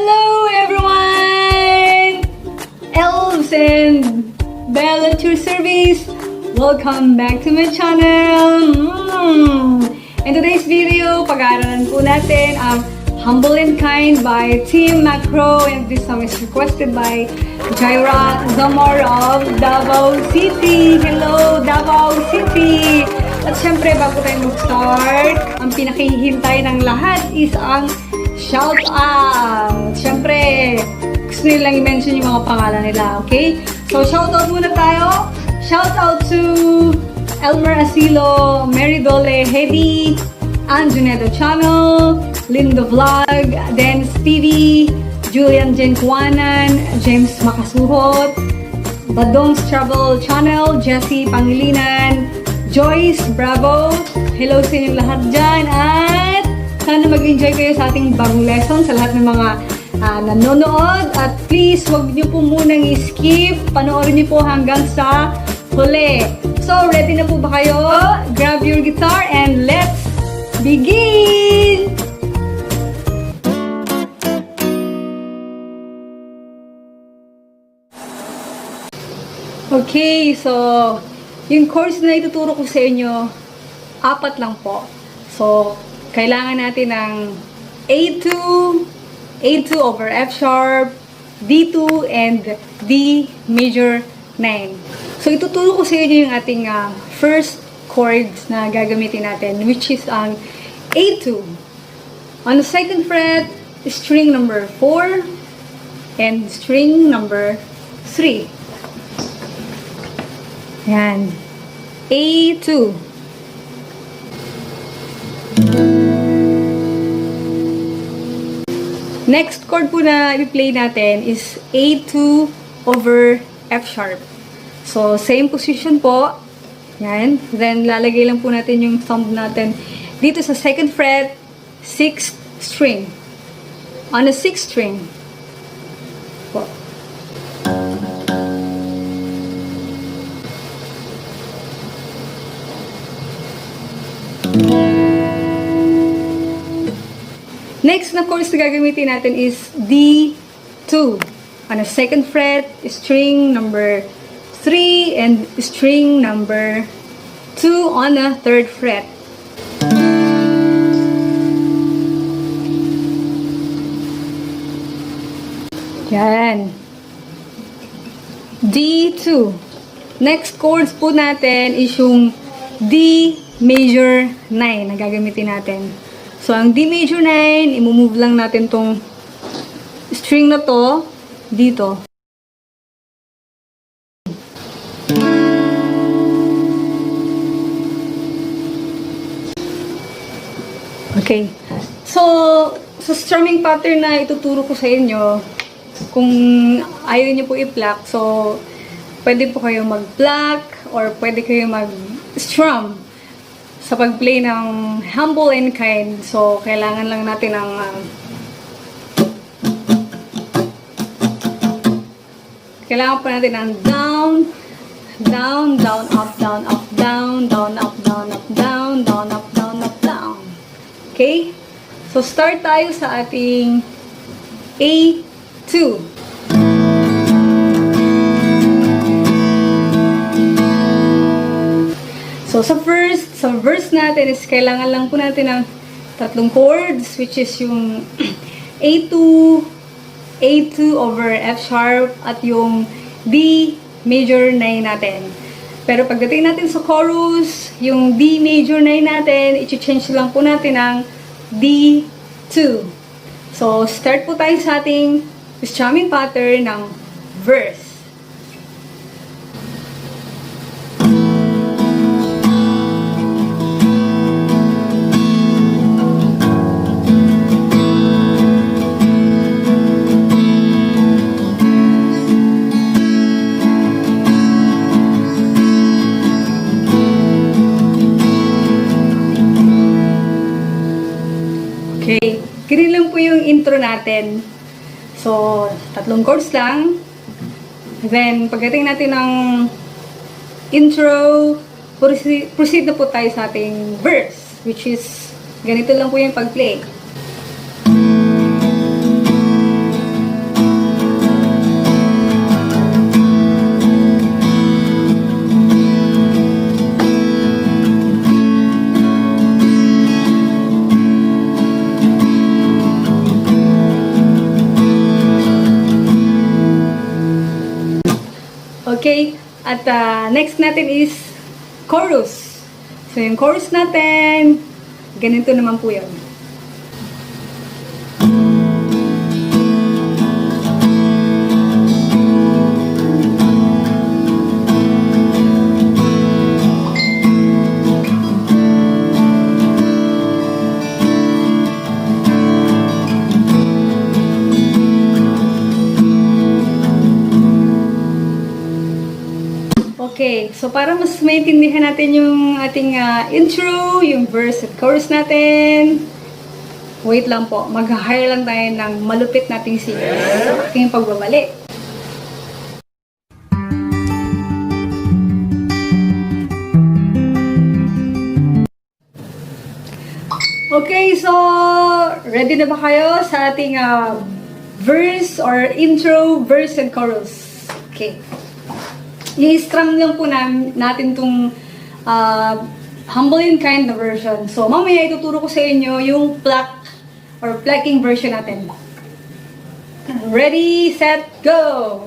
Hello everyone! Elves and Bella at your service! Welcome back to my channel! In today's video, pag-aaralan po natin ang Humble and Kind by Team Mcgraw, and this song is requested by Jaira Zamor of Davao City. Hello, Davao City! At syempre, bago tayo mag-start, ang pinakihintay ng lahat is ang shout out! Syempre, gusto nilang i-mention yung mga pangalan nila, okay? So, shout out muna tayo. Shout out to Elmer Asilo, Mary Dole, Hedy, Anjunedo Channel, Lindo Vlog, then Stevie, Julian Jenkuanan, James Makasuhot, Badong's Travel Channel, Jessie Pangilinan, Joyce Bravo, hello sa inyong lahat dyan, at sana mag-enjoy kayo sa ating bagong lesson sa lahat ng mga nanonood, at please wag niyo po munang i-skip, panoorin niyo po hanggang sa huli. So, ready na po ba kayo? Grab your guitar and let's begin! Okay, so yung chords na ituturo ko sa inyo, 4 lang po. So, kailangan natin ng A2, A2 over F sharp, D2, and D major 9. So, ituturo ko sa inyo yung ating first chords na gagamitin natin, which is ang A2. On the second fret, string number 4 and string number 3. Yan. A2. Next chord po na i-play natin is A2 over F sharp. So, same position po. Yan. Then, lalagay lang po natin yung thumb natin dito sa second fret, 6th string. On the 6th string po. Next na chords na gagamitin natin is D2. On the second fret, string number 3 and string number 2 on the third fret. Yan. D2. Next chords po natin is yung D major 9 na gagamitin natin. So, ang D major 9, i-move lang natin tong string na to dito. Okay. So, sa strumming pattern na ituturo ko sa inyo, kung ayaw niyo po i-pluck, so, pwede po kayo mag-pluck or pwede kayo mag-strum sa pag-play ng Humble and Kind. So, kailangan lang natin ng kailangan pa natin ng down, down, down, up, down, up, down, down, up, down, up, down, down, up, down, up, down. Okay? So, start tayo sa ating A2. So, sa verse natin is kailangan lang po natin ng 3 chords, which is yung A2, A2 over F sharp, at yung D major 9 natin. Pero pagdating natin sa chorus, yung D major 9 natin, i-change lang po natin ng D2. So, start po tayo sa ating strumming pattern ng verse. Okay, ganun lang po yung intro natin. So, 3 chords lang. Then, pagdating natin ng intro, proceed na po tayo sa ating verse, which is, ganito lang po yung pag-play. Okay? At next natin is chorus. So, yung chorus natin, ganito naman po yun. Okay, so para mas maintindihan natin yung ating intro, yung verse at chorus natin, wait lang po, mag-hire lang tayo ng malupit nating singer sa aking pagbabalik. Okay, so ready na ba kayo sa ating verse or intro, verse and chorus? Okay. I-strum lang po natin itong humble and kind na version. So, mamaya ituturo ko sa inyo yung plucking version natin. Ready, set, go!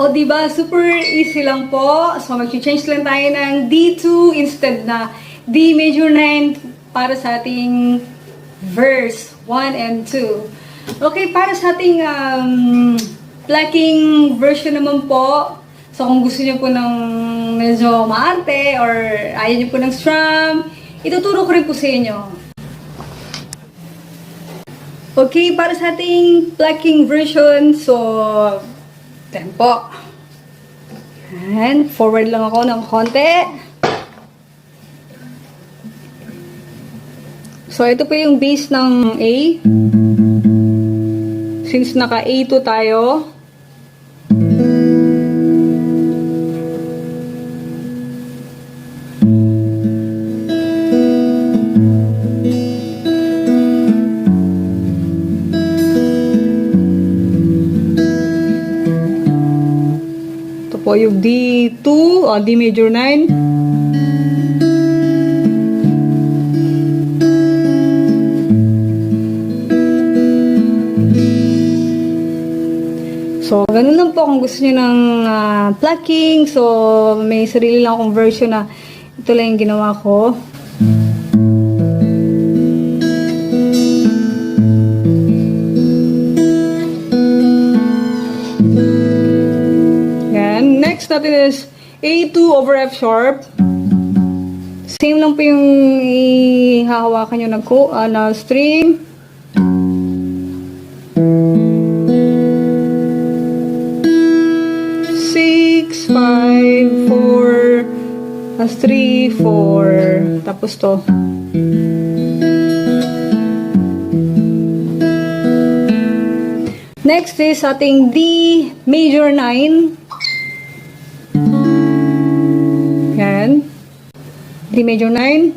O, diba? Super easy lang po. So, mag-change lang tayo ng D2 instead na D major 9 para sa ating verse 1 and 2. Okay, para sa ating plucking version naman po. So, kung gusto niyo po ng medyo maarte or ayaw niyo po ng strum, ituturo ko rin po sa inyo. Okay, para sa ating plucking version, so, tempo. And forward lang ako ng konti. So, ito po yung bass ng A. Since naka A2 tayo. Po yung D2, D major 9. So, ganun lang po kung gusto niyo ng plucking. So, may sarili lang akong version na ito lang yung ginawa ko. Natin is A2 over F sharp. Same lang po yung ihahawakan nyo na string. Six, 5, 4, 3, 4. Tapos to. Next is ating D major 9. D major 9.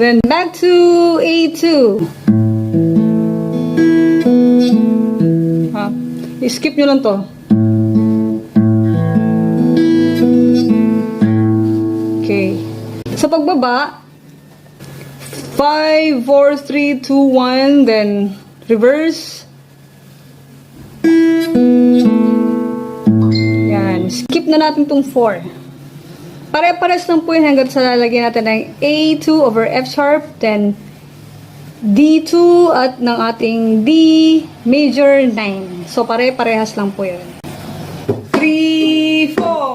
Then back to A2. I-skip nyo lang to. Okay. Sa pagbaba, 5, 4, 3, 2, 1, then reverse. Yan. Skip na natin tong 4. Pare-pares lang po yun hanggang sa lalagyan natin ng A2 over F sharp, then D2 at ng ating D major 9. So, pare-parehas lang po yun. 3, 4.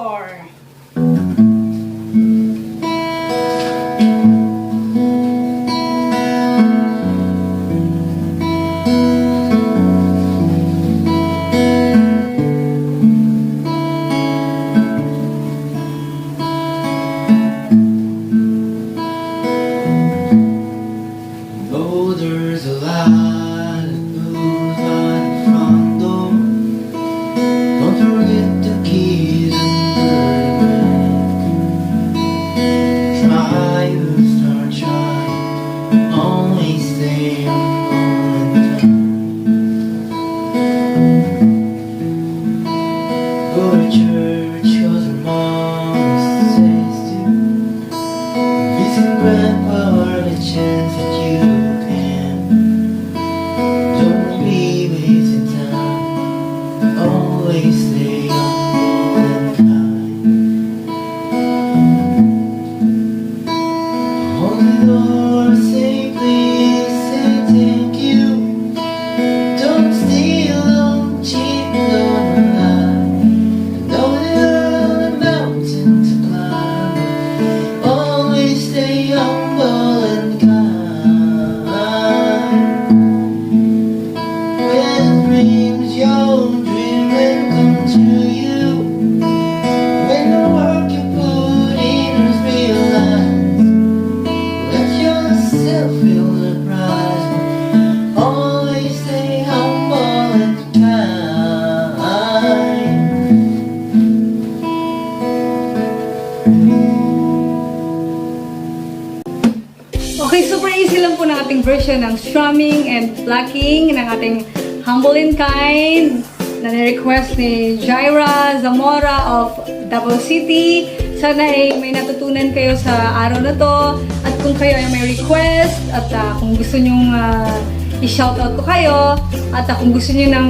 Okay, super easy lang po ng ating version ng strumming and plucking ng ating Humble and Kind na request ni Jaira Zamora of Davao City. Sana ay may natutunan kayo sa araw na to, at kung kayo ay may request at kung gusto nyong i-shoutout ko kayo, at kung gusto nyo ng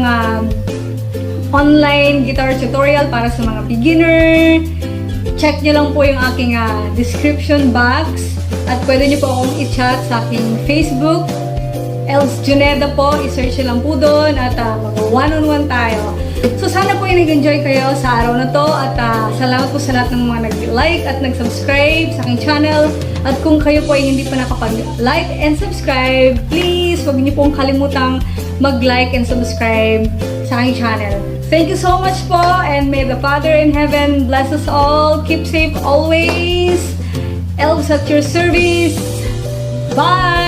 online guitar tutorial para sa mga beginner, check nyo lang po yung aking description box. At pwede nyo po akong i-chat sa aking Facebook, Els Juneda po, i-search nyo lang po doon at mag-one-on-one tayo. So sana po yung nag-enjoy kayo sa araw na to, at salamat po sa lahat ng mga nag-like at nag-subscribe sa aking channel. At kung kayo po ay hindi pa nakapag-like and subscribe, please huwag niyo pong kalimutang mag-like and subscribe sa aking channel. Thank you so much po, and may the Father in Heaven bless us all. Keep safe always. Elves at your service. Bye!